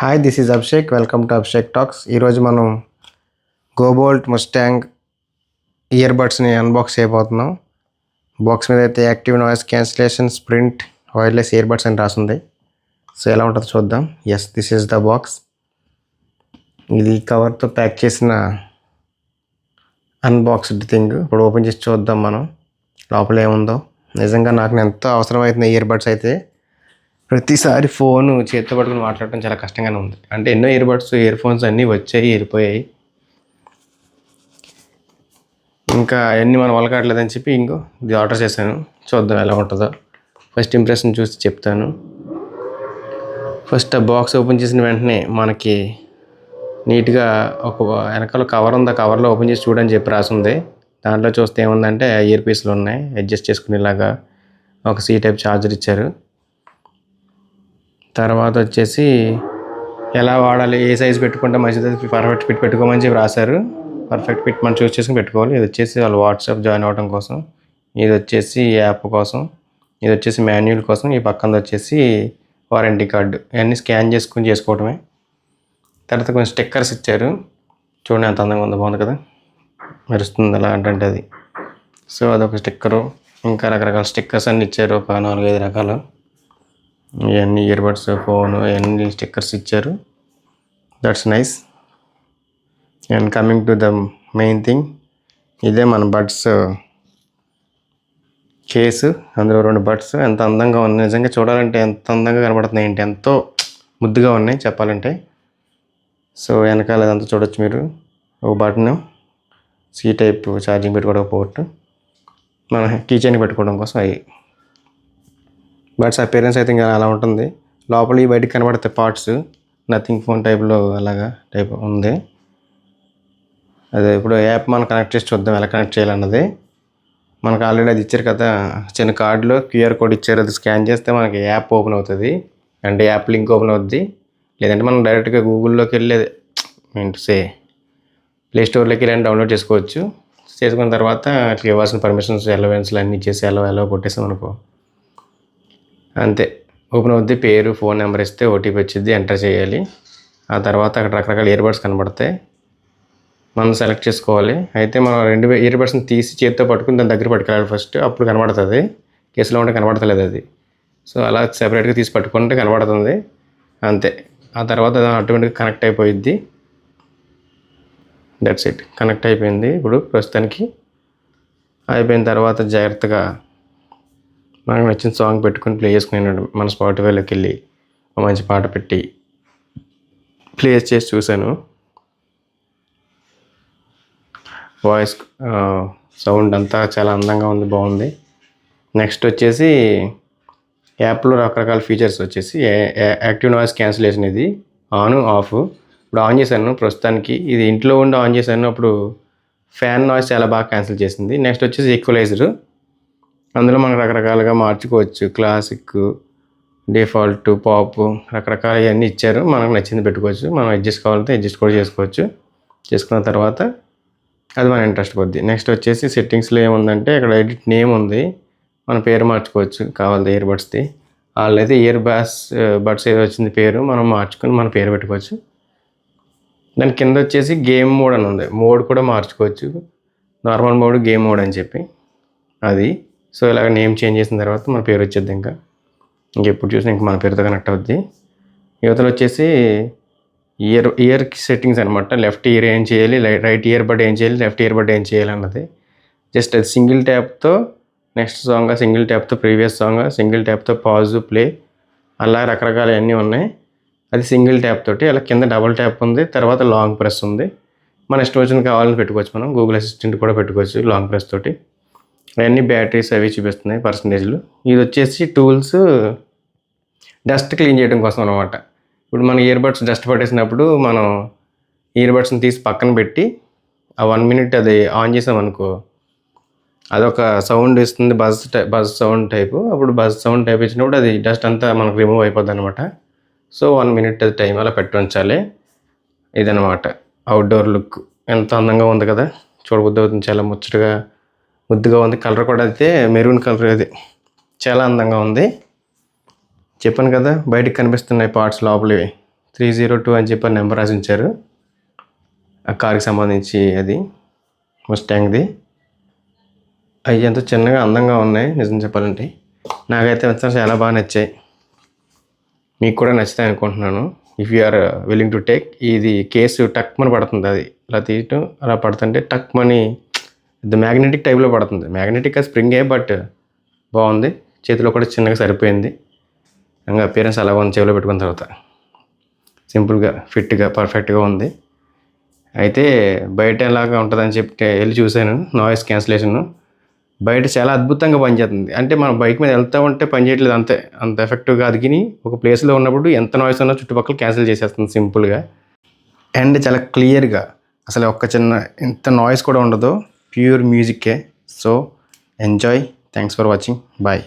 Hi, this is Abhishek. Welcome to Abhishek talks. ఈరోజు మనం GoBoult Mustang ear బడ్స్ని అన్బాక్స్ చేయబోతున్నాం. బాక్స్ మీద అయితే active noise cancellation sprint wireless ear buds అని రాసింది. సో ఎలా ఉంటుందో చూద్దాం. Yes, this is the box. ఇది కవర్తో ప్యాక్ చేసిన అన్బాక్స్డ్ థింగ్. ఇప్పుడు ఓపెన్ చేసి చూద్దాం మనం లోపల ఏముందో. నిజంగా నాకు ఎంతో అవసరమవుతుంది ఇయర్ బడ్స్ అయితే. ప్రతిసారి ఫోను చేతితో పట్టుకుని మాట్లాడటం చాలా కష్టంగానే ఉంది. అంటే ఎన్నో ఇయర్ బడ్స్ ఇయర్ ఫోన్స్ అన్నీ వచ్చాయి, వెళ్ళిపోయాయి. ఇంకా అవన్నీ మనం వలకాట్లేదని చెప్పి ఇది ఆర్డర్ చేశాను. చూద్దాం ఎలా ఉంటుందో. ఫస్ట్ ఇంప్రెషన్ చూసి చెప్తాను. ఫస్ట్ ఆ బాక్స్ ఓపెన్ చేసిన వెంటనే మనకి నీట్గా ఒక వెనకాల కవర్ ఉంది. ఆ కవర్లో ఓపెన్ చేసి చూడని చెప్పి రాసింది. దాంట్లో చూస్తే ఏముందంటే ఇయర్ పీస్లు ఉన్నాయి అడ్జస్ట్ చేసుకునేలాగా. ఒక సి టైప్ ఛార్జర్ ఇచ్చారు. తర్వాత వచ్చేసి ఎలా వాడాలి, ఏ సైజ్ పెట్టుకుంటే మంచిది, పర్ఫెక్ట్ ఫిట్ పెట్టుకోమని చెప్పి రాశారు. పర్ఫెక్ట్ ఫిట్ మనం చూస్ చేసుకుని పెట్టుకోవాలి. ఇది వచ్చేసి వాళ్ళు వాట్సాప్ జాయిన్ అవ్వడం కోసం, ఇది వచ్చేసి యాప్ కోసం, ఇది వచ్చేసి మాన్యువల్ కోసం, ఈ పక్కన వచ్చేసి వారంటీ కార్డు. ఇవన్నీ స్కాన్ చేసుకుని చేసుకోవడమే. తర్వాత కొంచెం స్టిక్కర్స్ ఇచ్చారు. చూడండి ఎంత అందంగా ఉందో, బాగుంది కదా, మెరుస్తుంది అలా అంటే అది. సో అదొక స్టిక్కరు. ఇంకా రకరకాల స్టిక్కర్స్ అన్నీ ఇచ్చారు, ఒక 4-5 రకాలు. ఇవన్నీ ఇయర్ బడ్స్, ఫోను, ఇవన్నీ స్టిక్కర్స్ ఇచ్చారు. That's nice. And coming to the main thing, ఇదే మన బడ్స్ కేసు. అందులో 2 బడ్స్ ఎంత అందంగా ఉన్నాయి. నిజంగా చూడాలంటే ఎంత అందంగా కనబడుతున్నాయి ఏంటి, ఎంతో ముద్దుగా ఉన్నాయి చెప్పాలంటే. సో వెనకాల అదంతా చూడొచ్చు మీరు. ఒక బటన్, సి టైప్ ఛార్జింగ్ పెట్టుకోవడం పోర్ట్, మన కీచైన్ పెట్టుకోవడం కోసం. అవి బడ్స్ అపీరెన్స్ అయితే ఇంకా అలా ఉంటుంది. లోపల బయటికి కనబడతాయి పార్ట్స్. నథింగ్ ఫోన్ టైప్లో అలాగా టైప్ ఉంది. అదే ఇప్పుడు యాప్ మనం కనెక్ట్ చేసి చూద్దాం ఎలా కనెక్ట్ చేయాలన్నది. మనకు ఆల్రెడీ అది ఇచ్చారు కదా, చిన్న కార్డులో క్యూఆర్ కోడ్ ఇచ్చారు. అది స్కాన్ చేస్తే మనకి యాప్ ఓపెన్ అవుతుంది, అంటే యాప్ లింక్ ఓపెన్ అవుద్ది. లేదంటే మనం డైరెక్ట్గా గూగుల్లోకి వెళ్ళి ప్లే స్టోర్లోకి వెళ్ళి డౌన్లోడ్ చేసుకోవచ్చు. చేసుకున్న తర్వాత అట్లా ఇవ్వాల్సిన పర్మిషన్స్, అలవెన్స్లు అన్నీ ఇచ్చేసి ఎలా కొట్టేసాం అనుకో, అంతే ఓపెన్ అవుద్ది. పేరు, ఫోన్ నెంబర్ ఇస్తే ఓటీపీ వచ్చింది, ఎంటర్ చేయాలి. ఆ తర్వాత అక్కడ రకరకాల ఇయర్ బడ్స్ కనబడతాయి, మనం సెలెక్ట్ చేసుకోవాలి. అయితే మనం 2 ఇయర్ బడ్స్ని తీసి చేతితో పట్టుకుని దాని దగ్గర పట్టుకెళ్ళాలి ఫస్ట్, అప్పుడు కనబడుతుంది. కేసులో ఉంటే కనబడతలేదు అది. సో అలా సెపరేట్గా తీసి పట్టుకుంటే కనబడుతుంది, అంతే. ఆ తర్వాత ఆటోమేటిక్గా కనెక్ట్ అయిపోయిద్ది. దట్స్ ఇట్, కనెక్ట్ అయిపోయింది. ఇప్పుడు ప్రస్తుతానికి అయిపోయిన తర్వాత జాగ్రత్తగా మనకు నచ్చిన సాంగ్ పెట్టుకుని ప్లే చేసుకున్నాడు. మన స్పాటిఫైలోకి వెళ్ళి ఒక మంచి పాట పెట్టి ప్లే చేసి చూశాను. వాయిస్, సౌండ్ అంతా చాలా అందంగా ఉంది, బాగుంది. నెక్స్ట్ వచ్చేసి యాప్లో రకరకాల ఫీచర్స్ వచ్చేసి యాక్టివ్ నాయిస్ క్యాన్సిలేషన్. ఇది ఆన్ ఆఫ్. ఇప్పుడు ఆన్ చేశాను ప్రస్తుతానికి, ఇది ఇంట్లో ఉండి ఆన్ చేశాను. అప్పుడు ఫ్యాన్ నాయిస్ చాలా బాగా క్యాన్సిల్ చేసింది. నెక్స్ట్ వచ్చేసి ఈక్వలైజర్. అందులో మనం రకరకాలుగా మార్చుకోవచ్చు. క్లాసిక్, డిఫాల్ట్, పాప్, రకరకాల ఇవన్నీ ఇచ్చారు. మనకు నచ్చింది పెట్టుకోవచ్చు. మనం అడ్జస్ట్ కావాలంటే అడ్జస్ట్ కూడా చేసుకోవచ్చు. చేసుకున్న తర్వాత అది మన ఇంట్రెస్ట్ కొద్ది. నెక్స్ట్ వచ్చేసి సెట్టింగ్స్లో ఏముందంటే ఇక్కడ ఎడిట్ నేమ్ ఉంది. మన పేరు మార్చుకోవచ్చు కావాలి ఇయర్ బడ్స్ది. వాళ్ళైతే ఇయర్ బడ్స్ ఏదో వచ్చింది పేరు, మనం మార్చుకొని మన పేరు పెట్టుకోవచ్చు. దాని కింద వచ్చేసి గేమ్ మోడ్ అని ఉంది. మోడ్ కూడా మార్చుకోవచ్చు, నార్మల్ మోడ్, గేమ్ మోడ్ అని చెప్పి అది. సో ఇలాగ నేమ్ చేంజ్ చేసిన తర్వాత మన పేరు వచ్చేది. ఇంకెప్పుడు చూసినా మన పేరుతో కనెక్ట్ అవుద్ది. యువతలు వచ్చేసి ఇయర్ సెట్టింగ్స్ అనమాట. లెఫ్ట్ ఇయర్ ఏం చేయాలి, రైట్ ఇయర్ బడ్ ఏం చేయాలి, లెఫ్ట్ ఇయర్ బడ్ ఏం చేయాలి అన్నది. జస్ట్ అది సింగిల్ ట్యాప్తో నెక్స్ట్ సాంగ్, సింగిల్ ట్యాప్తో ప్రీవియస్ సాంగ్, సింగిల్ ట్యాప్తో పాజ్, ప్లే, అలా రకరకాల అన్నీ ఉన్నాయి. అది సింగిల్ ట్యాప్ తోటి. అలా కింద డబుల్ ట్యాప్ ఉంది, తర్వాత లాంగ్ ప్రెస్ ఉంది. మన ఇష్టం వచ్చింది కావాలని పెట్టుకోవచ్చు. మనం గూగుల్ అసిస్టెంట్ కూడా పెట్టుకోవచ్చు లాంగ్ ప్రెస్ తోటి. అవన్నీ బ్యాటరీస్ అవి చూపిస్తున్నాయి పర్సంటేజ్లు. ఇది వచ్చేసి టూల్స్, డస్ట్ క్లీన్ చేయడం కోసం అనమాట. ఇప్పుడు మన ఇయర్ బడ్స్ డస్ట్ పట్టేసినప్పుడు మనం ఇయర్ బడ్స్ని తీసి పక్కన పెట్టి ఆ 1 minute అది ఆన్ చేసామనుకో, అదొక సౌండ్ ఇస్తుంది, బజ్ సౌండ్ టైపు. అప్పుడు బజ్ సౌండ్ టైప్ ఇచ్చినప్పుడు అది డస్ట్ అంతా మనకు రిమూవ్ అయిపోద్ది అనమాట. సో 1 minute అది టైం అలా పెట్టి ఉంచాలి. ఇదనమాట అవుట్డోర్ లుక్. ఎంత అందంగా ఉంది కదా, చూడబుద్ధి అవుతుంది, చాలా ముద్దుగా ఉంది. కలర్ కూడా అయితే మెరూన్ కలర్, అది చాలా అందంగా ఉంది. చెప్పాను కదా బయటికి కనిపిస్తున్నాయి పార్ట్స్ లోపలివి. 302 అని చెప్పి నెంబర్ రాసి ఉంచారు. ఆ కార్కి సంబంధించి అది ముస్టాంగ్ది. అవి ఎంతో చిన్నగా అందంగా ఉన్నాయి నిజం చెప్పాలంటే. నాకైతే చాలా బాగా నచ్చాయి. మీకు కూడా నచ్చుతాయి అనుకుంటున్నాను. If you are willing to take. ఇది కేసు టక్మని పడుతుంది, అది అలా తీయటం అలా పడుతుంటే టక్మని ఇది మ్యాగ్నెటిక్ టైప్లో పడుతుంది. మ్యాగ్నెటిక్ స్ప్రింగే, బట్ బాగుంది. చేతిలో కూడా చిన్నగా సరిపోయింది. ఇంకా అపియరెన్స్ అలా ఉంది చెవిలో పెట్టుకున్న తర్వాత. సింపుల్గా ఫిట్గా పర్ఫెక్ట్గా ఉంది. అయితే బయట ఎలాగా ఉంటుందని చెప్పి వెళ్ళి చూశాను. నాయిస్ క్యాన్సిలేషన్ బయట చాలా అద్భుతంగా పనిచేస్తుంది. అంటే మనం బైక్ మీద వెళ్తూ ఉంటే పనిచేయట్లేదు, అంత ఎఫెక్టివ్గా అదిగిని ఒక ప్లేస్లో ఉన్నప్పుడు ఎంత నాయిస్ ఉన్నా చుట్టుపక్కల క్యాన్సిల్ చేసేస్తుంది సింపుల్గా. అండ్ చాలా క్లియర్గా, అసలు ఒక్క చిన్న ఇంత నాయిస్ కూడా ఉండదు. ప్యూర్ మ్యూజిక్కే. So enjoy. Thanks for watching. Bye.